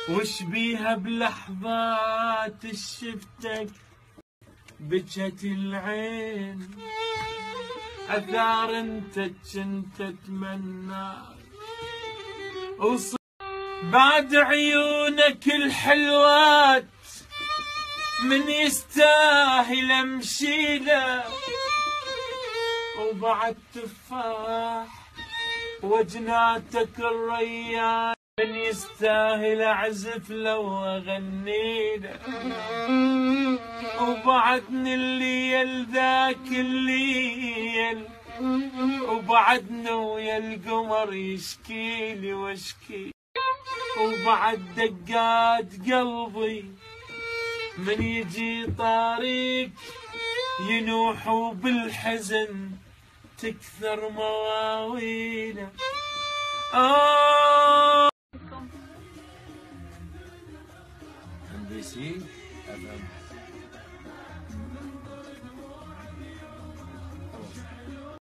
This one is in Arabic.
وش بيها بلحظات شفتك بجت العين، أثار انت كنت اتمنى بعد عيونك الحلوات من يستاهل امشي له، وبعد تفاح وجناتك الريان من يستاهل اعزف له واغني له، وبعدني الليل ذاك الليل وبعدنا ويا القمر يشكيلي واشكي، وبعد دقات قلبي من يجي طاريك ينوح وبالحزن تكثر مواويله. MBC FM